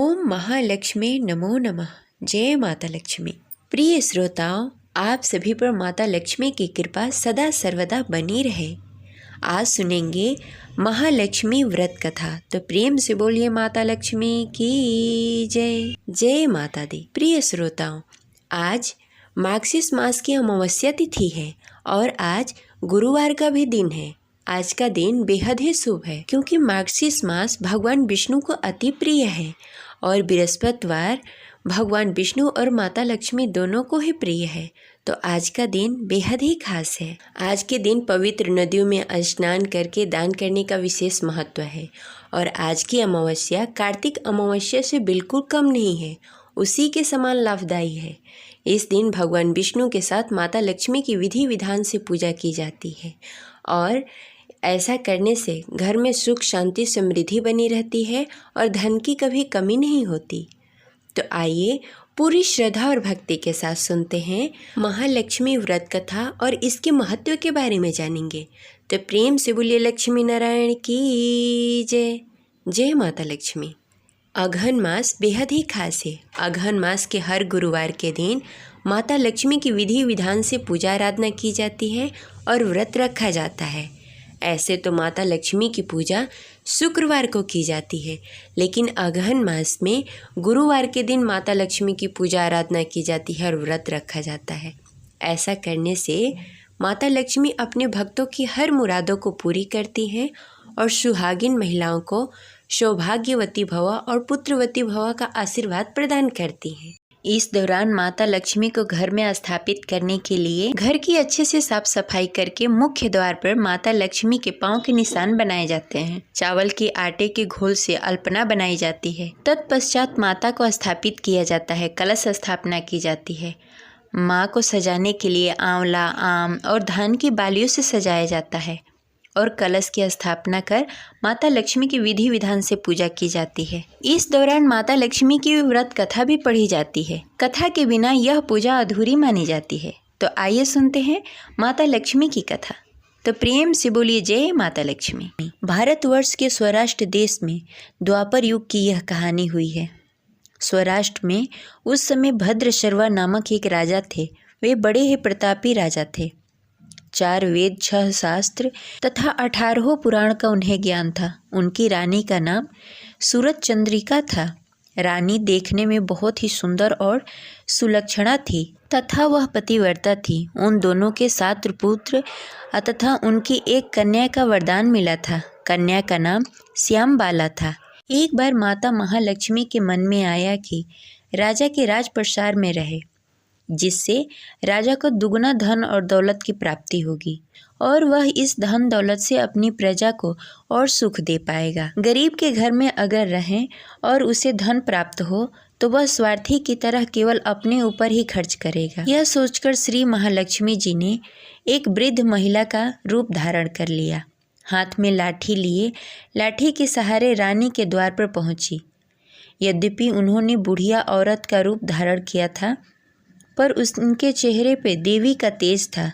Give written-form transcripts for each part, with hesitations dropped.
ओम महालक्ष्मी नमो नमः। जय माता लक्ष्मी। प्रिय श्रोताओं, आप सभी पर माता लक्ष्मी की कृपा सदा सर्वदा बनी रहे। आज सुनेंगे महालक्ष्मी व्रत कथा, तो प्रेम से बोलिए माता लक्ष्मी की जय। जय माता दी। प्रिय श्रोताओं, आज मार्गशीर्ष मास की अमावस्या तिथि है और आज गुरुवार का भी दिन है। आज का दिन बेहद ही शुभ है क्योंकि मार्गशीर्ष मास भगवान विष्णु को अति प्रिय है और बृहस्पतिवार भगवान विष्णु और माता लक्ष्मी दोनों को ही प्रिय है। तो आज का दिन बेहद ही खास है। आज के दिन पवित्र नदियों में स्नान करके दान करने का विशेष महत्व है और आज की अमावस्या कार्तिक अमावस्या से बिल्कुल कम नहीं है, उसी के समान लाभदायी है। इस दिन भगवान विष्णु के साथ माता लक्ष्मी की विधि विधान से पूजा की जाती है और ऐसा करने से घर में सुख शांति समृद्धि बनी रहती है और धन की कभी कमी नहीं होती। तो आइए पूरी श्रद्धा और भक्ति के साथ सुनते हैं महालक्ष्मी व्रत कथा और इसके महत्व के बारे में जानेंगे। तो प्रेम से बोलिए लक्ष्मी नारायण की जय। जय माता लक्ष्मी। अघन मास बेहद ही खास है। अघन मास के हर गुरुवार के दिन माता लक्ष्मी की विधि विधान से पूजा आराधना की जाती है और व्रत रखा जाता है। ऐसे तो माता लक्ष्मी की पूजा शुक्रवार को की जाती है, लेकिन अगहन मास में गुरुवार के दिन माता लक्ष्मी की पूजा आराधना की जाती है और व्रत रखा जाता है। ऐसा करने से माता लक्ष्मी अपने भक्तों की हर मुरादों को पूरी करती हैं और सुहागिन महिलाओं को सौभाग्यवती भव और पुत्रवती भव का आशीर्वाद प्रदान करती हैं। इस दौरान माता लक्ष्मी को घर में स्थापित करने के लिए घर की अच्छे से साफ सफाई करके मुख्य द्वार पर माता लक्ष्मी के पांव के निशान बनाए जाते हैं। चावल के आटे के घोल से अल्पना बनाई जाती है। तत्पश्चात माता को स्थापित किया जाता है। कलश स्थापना की जाती है। माँ को सजाने के लिए आंवला, आम और धान की बालियों से सजाया जाता है और कलश की स्थापना कर माता लक्ष्मी की विधि विधान से पूजा की जाती है। इस दौरान माता लक्ष्मी की व्रत कथा भी पढ़ी जाती है। कथा के बिना यह पूजा अधूरी मानी जाती है। तो आइए सुनते हैं माता लक्ष्मी की कथा। तो प्रेम से बोलिए जय माता लक्ष्मी। भारतवर्ष के स्वराष्ट्र देश में द्वापर युग की यह कहानी हुई है। स्वराष्ट्र में उस समय भद्रशर्वा नामक एक राजा थे। वे बड़े ही प्रतापी राजा थे। 4 वेद, 6 शास्त्र तथा 18 पुराण का उन्हें ज्ञान था। उनकी रानी का नाम सूरत चंद्रिका था। रानी देखने में बहुत ही सुंदर और सुलक्षणा थी तथा वह पतिव्रता थी। उन दोनों के 7 पुत्र तथा उनकी एक कन्या का वरदान मिला था। कन्या का नाम श्यामबाला था। एक बार माता महालक्ष्मी के मन में आया कि राजा के राजप्रसार में रहे, जिससे राजा को दुगना धन और दौलत की प्राप्ति होगी और वह इस धन दौलत से अपनी प्रजा को और सुख दे पाएगा। गरीब के घर में अगर रहें और उसे धन प्राप्त हो तो वह स्वार्थी की तरह केवल अपने ऊपर ही खर्च करेगा। यह सोचकर श्री महालक्ष्मी जी ने एक वृद्ध महिला का रूप धारण कर लिया। हाथ में लाठी लिए लाठी के सहारे रानी के द्वार पर पहुंची। यद्यपि उन्होंने बुढ़िया औरत का रूप धारण किया था, पर उनके चेहरे पे देवी का तेज था।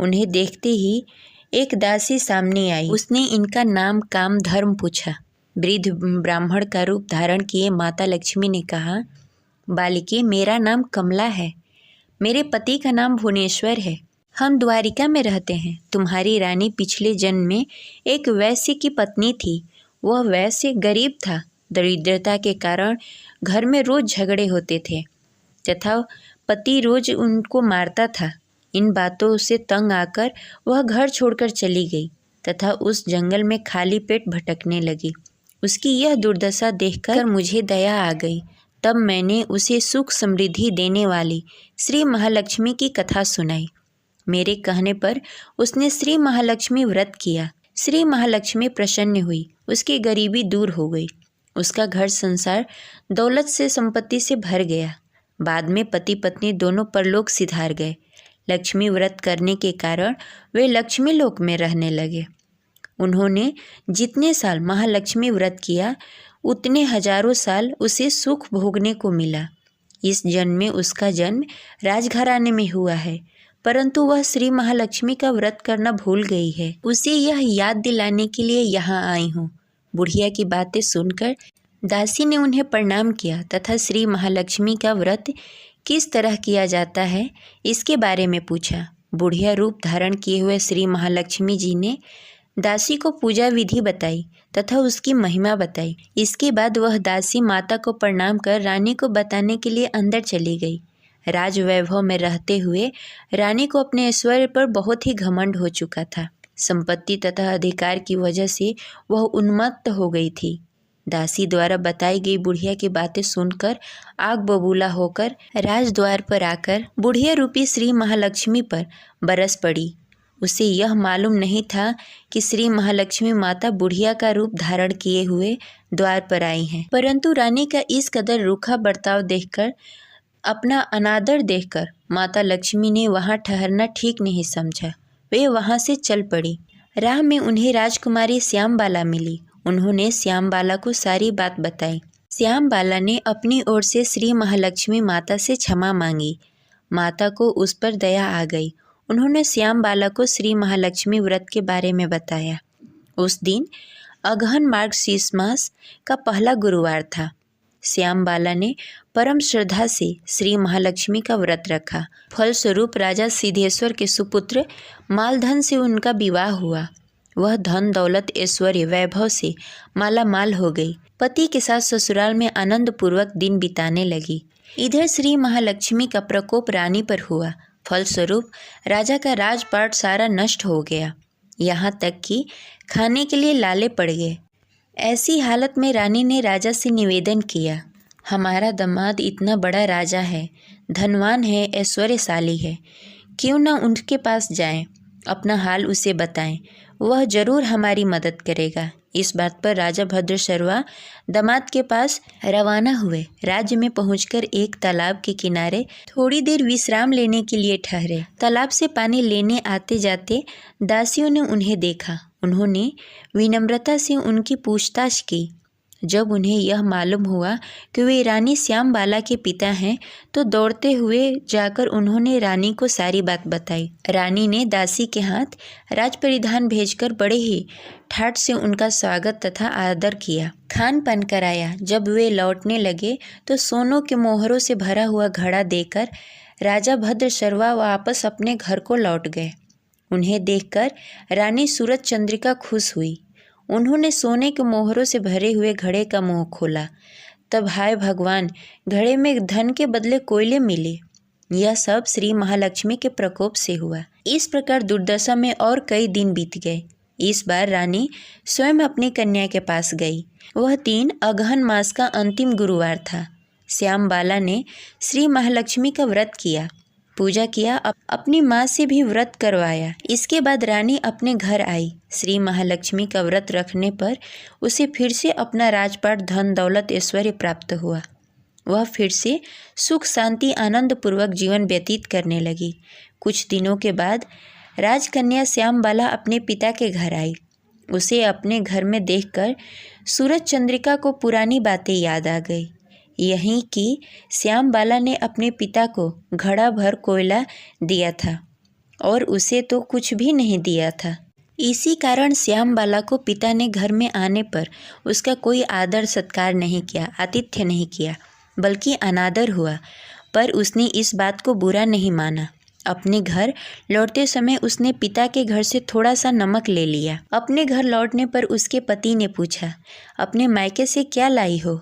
उन्हें देखते ही एक दासी सामने आई। उसने इनका नाम, काम, धर्म पूछा। वृद्ध ब्राह्मण का रूप धारण किए माता लक्ष्मी ने कहा, बालिके, मेरा नाम कमला है। मेरे पति का नाम भुवनेश्वर है। हम द्वारिका में रहते हैं। तुम्हारी रानी पिछले जन्म में एक वैश्य की पत्नी थी। वह वैश्य गरीब था। दरिद्रता के कारण घर में रोज झगड़े होते थे तथा पति रोज उनको मारता था। इन बातों से तंग आकर वह घर छोड़कर चली गई तथा उस जंगल में खाली पेट भटकने लगी। उसकी यह दुर्दशा देखकर मुझे दया आ गई। तब मैंने उसे सुख समृद्धि देने वाली श्री महालक्ष्मी की कथा सुनाई। मेरे कहने पर उसने श्री महालक्ष्मी व्रत किया। श्री महालक्ष्मी प्रसन्न हुई। उसकी गरीबी दूर हो गई। उसका घर संसार दौलत से संपत्ति से भर गया। बाद में पति पत्नी दोनों परलोक सिधार गए। लक्ष्मी व्रत करने के कारण वे लक्ष्मी लोक में रहने लगे। उन्होंने जितने साल महालक्ष्मी व्रत किया, उतने हजारों साल उसे सुख भोगने को मिला। इस जन्म में उसका जन्म राजघराने में हुआ है, परंतु वह श्री महालक्ष्मी का व्रत करना भूल गई है। उसे यह याद दिलाने के लिए यहाँ आई हूँ। बुढ़िया की बातें सुनकर दासी ने उन्हें प्रणाम किया तथा श्री महालक्ष्मी का व्रत किस तरह किया जाता है इसके बारे में पूछा। बुढ़िया रूप धारण किए हुए श्री महालक्ष्मी जी ने दासी को पूजा विधि बताई तथा उसकी महिमा बताई। इसके बाद वह दासी माता को प्रणाम कर रानी को बताने के लिए अंदर चली गई। राज वैभव में रहते हुए रानी को अपने ऐश्वर्य पर बहुत ही घमंड हो चुका था। संपत्ति तथा अधिकार की वजह से वह उन्मत्त हो गई थी। दासी द्वारा बताई गई बुढ़िया की बातें सुनकर आग बबूला होकर राजद्वार पर आकर बुढ़िया रूपी श्री महालक्ष्मी पर बरस पड़ी। उसे यह मालूम नहीं था कि श्री महालक्ष्मी माता बुढ़िया का रूप धारण किए हुए द्वार पर आई हैं। परंतु रानी का इस कदर रूखा बर्ताव देखकर, अपना अनादर देखकर माता लक्ष्मी ने वहाँ ठहरना ठीक नहीं समझा। वे वहाँ से चल पड़ी। राह में उन्हें राजकुमारी श्यामबाला मिली। उन्होंने श्यामबाला को सारी बात बताई। श्यामबाला ने अपनी ओर से श्री महालक्ष्मी माता से क्षमा मांगी। माता को उस पर दया आ गई। उन्होंने श्यामबाला को श्री महालक्ष्मी व्रत के बारे में बताया। उस दिन अगहन मार्गशीर्ष मास का पहला गुरुवार था। श्यामबाला ने परम श्रद्धा से श्री महालक्ष्मी का व्रत रखा। फलस्वरूप राजा सिद्धेश्वर के सुपुत्र मालधन से उनका विवाह हुआ। वह धन दौलत ऐश्वर्य वैभव से माला माल हो गई। पति के साथ ससुराल में आनंद पूर्वक दिन बिताने लगी। इधर श्री महालक्ष्मी का प्रकोप रानी पर हुआ। फलस्वरूप राजा का राजपाट सारा नष्ट हो गया। यहाँ तक कि खाने के लिए लाले पड़ गए। ऐसी हालत में रानी ने राजा से निवेदन किया, हमारा दामाद इतना बड़ा राजा है, धनवान है, ऐश्वर्यशाली है, क्यों न उनके पास जाएं, अपना हाल उसे बताएं, वह जरूर हमारी मदद करेगा। इस बात पर राजा भद्रशर्वा दामाद के पास रवाना हुए। राज्य में पहुंचकर एक तालाब के किनारे थोड़ी देर विश्राम लेने के लिए ठहरे। तालाब से पानी लेने आते जाते दासियों ने उन्हें देखा। उन्होंने विनम्रता से उनकी पूछताछ की। जब उन्हें यह मालूम हुआ कि वे रानी श्यामबाला के पिता हैं, तो दौड़ते हुए जाकर उन्होंने रानी को सारी बात बताई। रानी ने दासी के हाथ राज परिधान भेजकर बड़े ही ठाट से उनका स्वागत तथा आदर किया। खान पान कराया। जब वे लौटने लगे तो सोनों के मोहरों से भरा हुआ घड़ा देकर राजा भद्रशर्वा वापस अपने घर को लौट गए। उन्हें देखकर रानी सूरज चंद्रिका खुश हुई। उन्होंने सोने के मोहरों से भरे हुए घड़े का मुंह खोला। तब हाय भगवान, घड़े में धन के बदले कोयले मिले। यह सब श्री महालक्ष्मी के प्रकोप से हुआ। इस प्रकार दुर्दशा में और कई दिन बीत गए। इस बार रानी स्वयं अपनी कन्या के पास गई। वह 3 अगहन मास का अंतिम गुरुवार था। श्यामबाला ने श्री महालक्ष्मी का व्रत किया, पूजा किया, अपनी माँ से भी व्रत करवाया। इसके बाद रानी अपने घर आई। श्री महालक्ष्मी का व्रत रखने पर उसे फिर से अपना राजपाट, धन दौलत, ऐश्वर्य प्राप्त हुआ। वह फिर से सुख शांति आनंद पूर्वक जीवन व्यतीत करने लगी। कुछ दिनों के बाद राजकन्या श्यामबाला अपने पिता के घर आई। उसे अपने घर में देखकर सूरज चंद्रिका को पुरानी बातें याद आ गई। यहीं कि श्यामबाला ने अपने पिता को घड़ा भर कोयला दिया था और उसे तो कुछ भी नहीं दिया था। इसी कारण श्यामबाला को पिता ने घर में आने पर उसका कोई आदर सत्कार नहीं किया, आतिथ्य नहीं किया, बल्कि अनादर हुआ। पर उसने इस बात को बुरा नहीं माना। अपने घर लौटते समय उसने पिता के घर से थोड़ा सा नमक ले लिया। अपने घर लौटने पर उसके पति ने पूछा, अपने मायके से क्या लाई हो?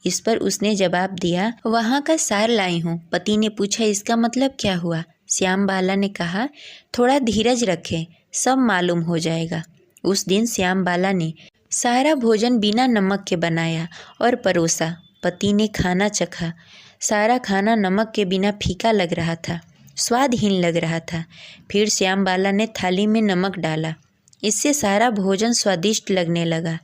इस पर उसने जवाब दिया, वहाँ का सार लाई हूँ। पति ने पूछा, इसका मतलब क्या हुआ? श्यामबाला ने कहा, थोड़ा धीरज रखें, सब मालूम हो जाएगा। उस दिन श्यामबाला ने सारा भोजन बिना नमक के बनाया और परोसा। पति ने खाना चखा। सारा खाना नमक के बिना फीका लग रहा था, स्वादहीन लग रहा था। फिर श्यामबाला ने थाली में नमक डाला। इससे सारा भोजन स्वादिष्ट लगने लगा।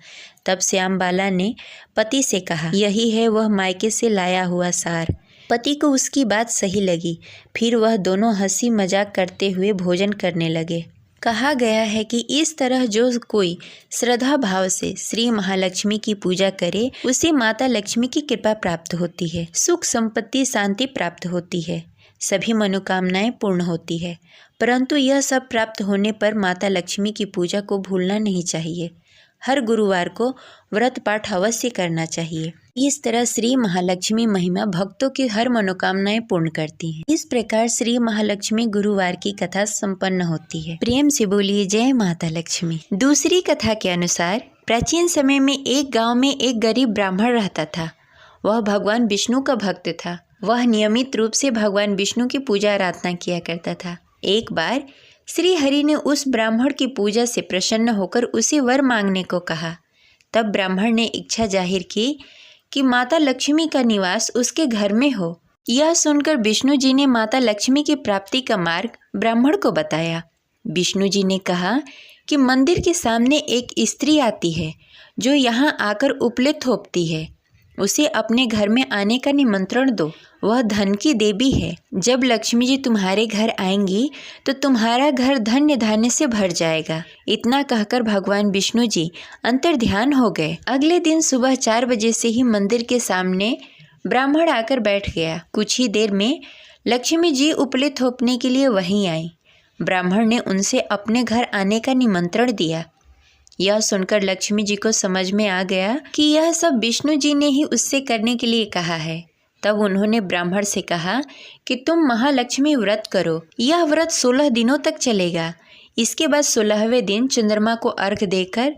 तब श्यामबाला ने पति से कहा, यही है वह मायके से लाया हुआ सार। पति को उसकी बात सही लगी। फिर वह दोनों हंसी मजाक करते हुए भोजन करने लगे। कहा गया है कि इस तरह जो कोई श्रद्धा भाव से श्री महालक्ष्मी की पूजा करे, उसे माता लक्ष्मी की कृपा प्राप्त होती है, सुख संपत्ति शांति प्राप्त होती है, सभी मनोकामनाएं पूर्ण होती है। परंतु यह सब प्राप्त होने पर माता लक्ष्मी की पूजा को भूलना नहीं चाहिए। हर गुरुवार को व्रत पाठ अवश्य करना चाहिए। इस तरह श्री महालक्ष्मी महिमा भक्तों की हर मनोकामनाएं पूर्ण करती हैं। इस प्रकार श्री महालक्ष्मी गुरुवार की कथा संपन्न होती है। प्रेम से बोलिए जय माता लक्ष्मी। दूसरी कथा के अनुसार प्राचीन समय में एक गांव में एक गरीब ब्राह्मण रहता था। वह भगवान विष्णु का भक्त था। वह नियमित रूप से भगवान विष्णु की पूजा आराधना किया करता था। एक बार श्री हरि ने उस ब्राह्मण की पूजा से प्रसन्न होकर उसे वर मांगने को कहा। तब ब्राह्मण ने इच्छा जाहिर की कि माता लक्ष्मी का निवास उसके घर में हो। यह सुनकर विष्णु जी ने माता लक्ष्मी की प्राप्ति का मार्ग ब्राह्मण को बताया। विष्णु जी ने कहा कि मंदिर के सामने एक स्त्री आती है जो यहाँ आकर उपले थोपती है। उसे अपने घर में आने का निमंत्रण दो। वह धन की देवी है। जब लक्ष्मी जी तुम्हारे घर आएंगी तो तुम्हारा घर धन्य धान्य से भर जाएगा। इतना कहकर भगवान विष्णु जी अंतर्ध्यान हो गए। अगले दिन सुबह 4 बजे से ही मंदिर के सामने ब्राह्मण आकर बैठ गया। कुछ ही देर में लक्ष्मी जी उपले थोपने के लिए वहीं आई। ब्राह्मण ने उनसे अपने घर आने का निमंत्रण दिया। यह सुनकर लक्ष्मी जी को समझ में आ गया कि यह सब विष्णु जी ने ही उससे करने के लिए कहा है। तब उन्होंने ब्राह्मण से कहा कि तुम महालक्ष्मी व्रत करो। यह व्रत 16 दिनों तक चलेगा। इसके बाद 16वें दिन चंद्रमा को अर्घ देकर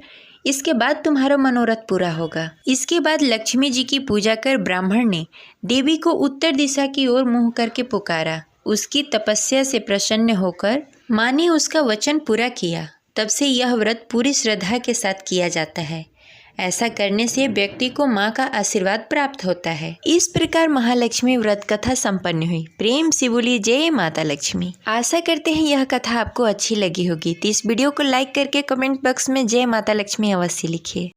इसके बाद तुम्हारा मनोरथ पूरा होगा। इसके बाद लक्ष्मी जी की पूजा कर ब्राह्मण ने देवी को उत्तर दिशा की ओर मुँह करके पुकारा। उसकी तपस्या से प्रसन्न होकर माँ ने उसका वचन पूरा किया। तब से यह व्रत पूरी श्रद्धा के साथ किया जाता है। ऐसा करने से व्यक्ति को माँ का आशीर्वाद प्राप्त होता है। इस प्रकार महालक्ष्मी व्रत कथा संपन्न हुई। प्रेम से बोलिए जय माता लक्ष्मी। आशा करते हैं यह कथा आपको अच्छी लगी होगी। तो इस वीडियो को लाइक करके कमेंट बॉक्स में जय माता लक्ष्मी अवश्य लिखिए।